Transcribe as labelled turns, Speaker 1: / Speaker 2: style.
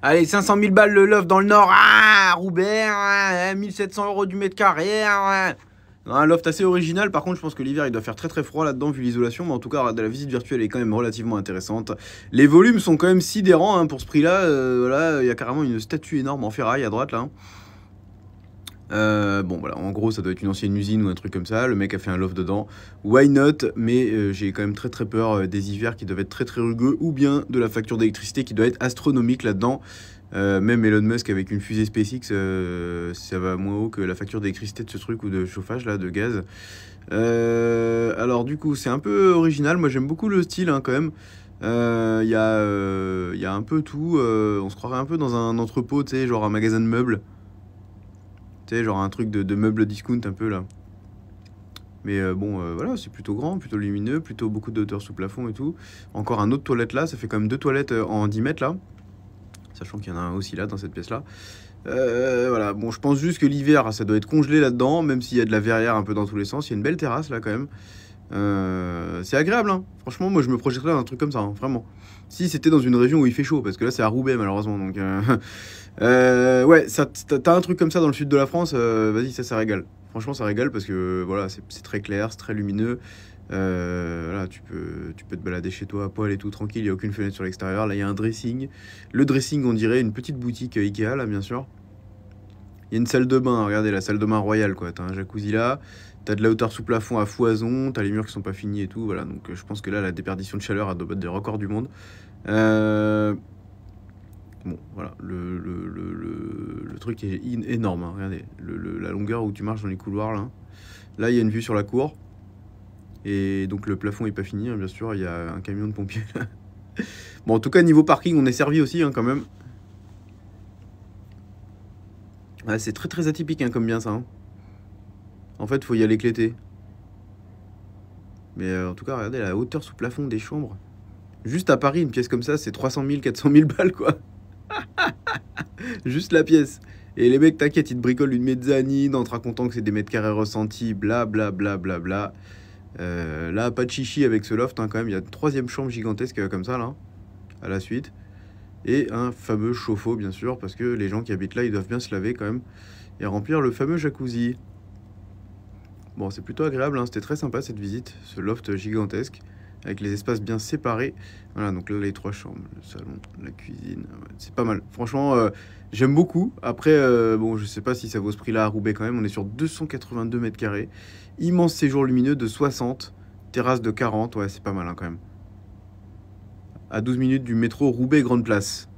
Speaker 1: Allez, 500 000 balles le loft dans le nord. Ah, Roubaix, 1700 € du mètre carré. Un loft assez original. Par contre, je pense que l'hiver, il doit faire très très froid là-dedans vu l'isolation. Mais en tout cas, la visite virtuelle est quand même relativement intéressante. Les volumes sont quand même sidérants hein, pour ce prix-là. Voilà, il y a carrément une statue énorme en ferraille à droite là. Bon voilà, en gros ça doit être une ancienne usine ou un truc comme ça, le mec a fait un loft dedans, why not, mais j'ai quand même très très peur des hivers qui doivent être très très rugueux, ou bien de la facture d'électricité qui doit être astronomique là-dedans. Même Elon Musk avec une fusée SpaceX, ça va moins haut que la facture d'électricité de ce truc ou de chauffage là, de gaz. Alors du coup c'est un peu original, moi j'aime beaucoup le style hein, quand même. Il y a un peu tout, on se croirait un peu dans un entrepôt, tu sais, genre un magasin de meubles. Tu sais, genre un truc de meubles discount un peu là. Mais bon, voilà, c'est plutôt grand, plutôt lumineux, plutôt beaucoup de hauteur sous plafond et tout. Encore un autre toilette là, ça fait quand même deux toilettes en 10 mètres là. Sachant qu'il y en a un aussi là, dans cette pièce là. Voilà, bon, je pense juste que l'hiver, ça doit être congelé là-dedans, même s'il y a de la verrière un peu dans tous les sens. Il y a une belle terrasse là quand même. C'est agréable, hein. Franchement, moi je me projetterais dans un truc comme ça, hein, vraiment. Si c'était dans une région où il fait chaud, parce que là c'est à Roubaix malheureusement, donc ouais, t'as un truc comme ça dans le sud de la France, vas-y, ça régale. Franchement, ça régale parce que voilà, c'est très clair, c'est très lumineux. Voilà, tu peux te balader chez toi à poil et tout tranquille, il n'y a aucune fenêtre sur l'extérieur. Là, il y a un dressing. Le dressing, on dirait une petite boutique Ikea, là, bien sûr. Il y a une salle de bain, regardez, la salle de bain royale, quoi. T'as un jacuzzi là, t'as de la hauteur sous plafond à foison, t'as les murs qui sont pas finis et tout, voilà. Donc, je pense que là, la déperdition de chaleur a doit battre des records du monde. Bon, voilà, le truc est énorme, hein, regardez, la longueur où tu marches dans les couloirs, là. Là, il y a une vue sur la cour. Et donc, le plafond est pas fini, hein, bien sûr, il y a un camion de pompiers, là. Bon, en tout cas, niveau parking, on est servi aussi, hein, quand même. Ouais, c'est très très atypique, hein, comme bien ça, hein. En fait, faut y aller l'écléter. Mais en tout cas, regardez la hauteur sous plafond des chambres. Juste à Paris, une pièce comme ça, c'est 300 000, 400 000 balles, quoi. Juste la pièce. Et les mecs, t'inquiète, ils te bricolent une mezzanine en te racontant que c'est des mètres carrés ressentis, bla bla bla bla bla. Là, pas de chichi avec ce loft, hein, quand même. Il y a une troisième chambre gigantesque comme ça, là, à la suite. Et un fameux chauffe-eau, bien sûr, parce que les gens qui habitent là, ils doivent bien se laver quand même. Et remplir le fameux jacuzzi. Bon, c'est plutôt agréable, hein. C'était très sympa cette visite, ce loft gigantesque, avec les espaces bien séparés. Voilà, donc là, les trois chambres, le salon, la cuisine, ouais, c'est pas mal. Franchement, j'aime beaucoup. Après, bon, je sais pas si ça vaut ce prix-là à Roubaix quand même. On est sur 282 mètres carrés. Immense séjour lumineux de 60, terrasse de 40. Ouais, c'est pas mal, hein, quand même. À 12 minutes du métro Roubaix Grande Place.